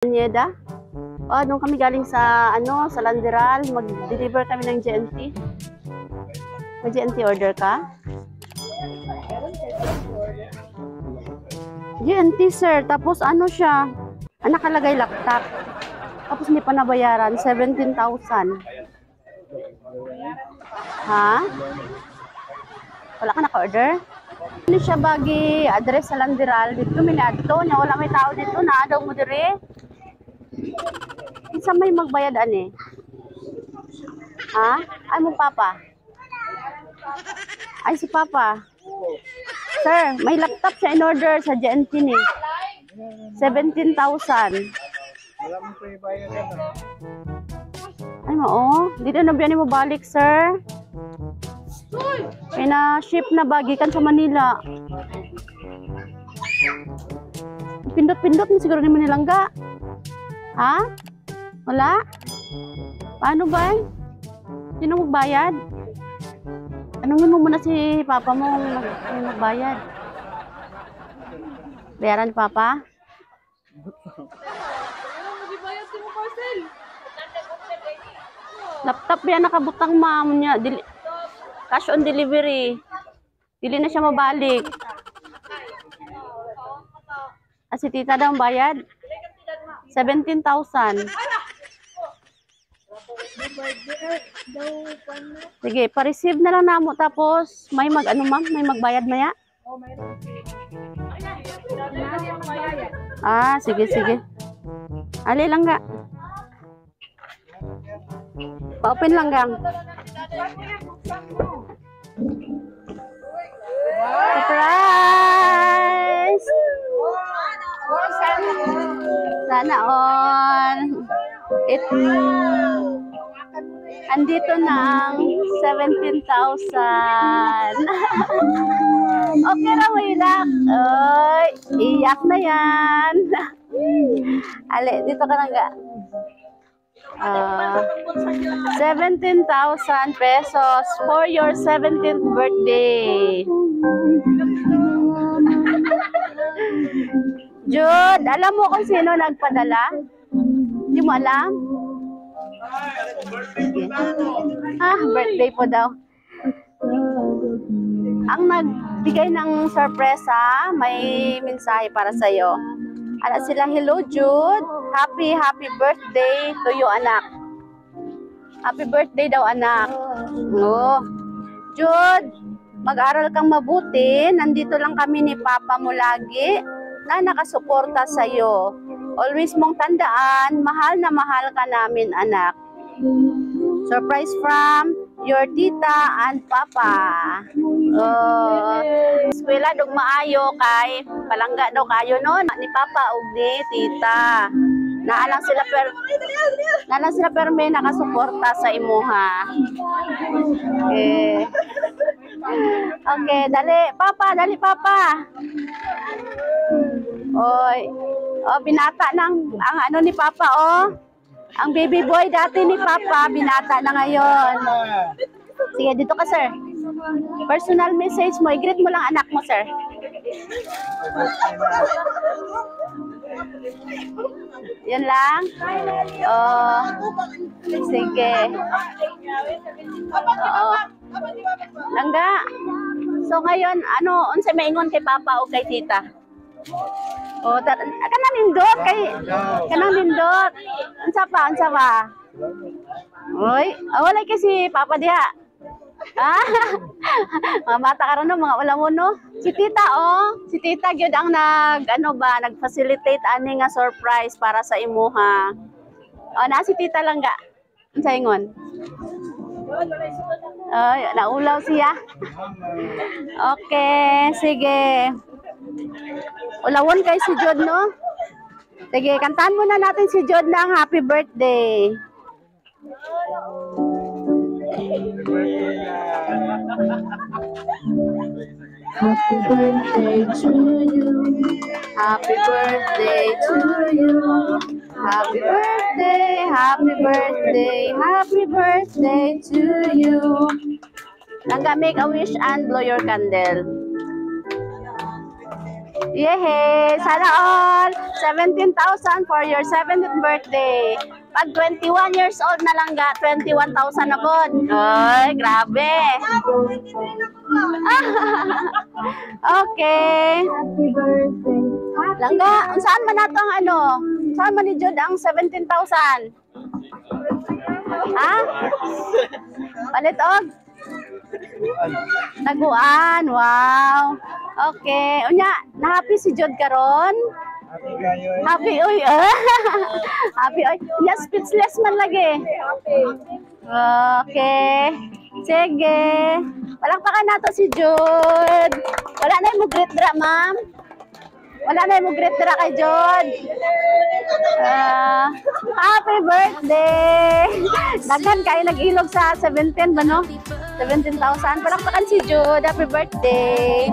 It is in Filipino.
Nieda. Oh, doon kami galing sa sa Landeral, mag-deliver kami ng GNT. May GNT order ka? GNT sir, tapos siya? Nakalagay laptop. Tapos hindi pa nabayaran, 17,000. Ha? Wala ka naka-order? Siya bagi address sa Landeral. Dito kami na-adto niya. Wala may tao dito. Naadaw mo dire. Isa may magbayad Ha? Ay mo papa? Ay si papa. Sir, may laptop siya in order sa GNT ni. 17,000. Wala mo pa ibayad yan. Ay mo, dito na biyan mo balik, sir. Pina-ship na bagikan sa Manila. Pindot-pindot mo siguro ni Manilangga. Ha? Wala? Paano ba? Sino magbayad? Anong mo muna si papa mo magbayad? Bayaran ni papa? Laptop yan nakabutang ma'am niya. Cash on delivery. Dili na siya mabalik. Si tita daw bayad? 17,000. Sige, pa-receive na lang namo tapos may ma'am, may magbayad maya? Sige. Ali lang ga. Pa-open lang gang. Surprise! Sana all. Andito na ang 17,000. Okay ra mo ilak. Oy, iyak na yan. Ale, dito ka lang ga. 17,000 pesos for your 17th birthday. Jude, alam mo kung sino nagpadala? Hindi mo alam? Birthday po daw. Ang nagbigay ng sorpresa, may mensahe para sa'yo. Sila, hello Jude. Happy birthday to you, anak. Happy birthday daw, anak. Jude, mag-aral kang mabuti. Nandito lang kami ni Papa mo lagi na nakasuporta sa'yo. Always mong tandaan, mahal na mahal ka namin, anak. Surprise from your tita and papa. Eskwela dog maayo kay palangga daw kayo noon ni papa ug ni tita. Naalang sila pero may nakasuporta sa imuha. Okay, dali papa. Oy. Binata ng ang ni papa Ang baby boy dati ni papa, binata na ngayon. Sige, dito ka, sir. Personal message mo. I-greet mo lang anak mo, sir. Yan lang? Sige. Langga. So, ngayon, unsa maingon kay papa o kay tita? Kanang nindot. Unsa pa? Oy, wala kasi papa diha. Mga bata karon mga wala mo no. Si tita gyud ang nag-facilitate ani nga surprise para sa imuha. Na si tita lang ga. Unsa ingon? Naulaw siya. Okay, sige. Ulawon kay si Jod, no? Sige, kantahan muna natin si Jod ng happy birthday. Happy birthday to you. Happy birthday to you. Happy birthday, happy birthday, happy birthday to you. Langga, make a wish and blow your candle. Yehey! Sana all! 17,000 for your 17th birthday. Pag 21 years old na lang ga, 21,000 na po. Ay, grabe. Okay. Happy birthday. Langga, saan man nato ang ano? Saan man ni Jud ang 17,000? Ha? Palit og? Taguan, wow. Okay. Unya, na-happy si Jud karon? Happy kayo eh. Happy, uy. Happy, uy. Nya, speechless man lagi. Okay. Sige. Palakpakan nato si Jud. Wala na yung greet dra, ma'am. Wala na yung greet dra kay Jud. Happy birthday! Daghan kayo nag-ilog sa 17 ba, no? 17,000. Palakpakan si Jud. Happy birthday!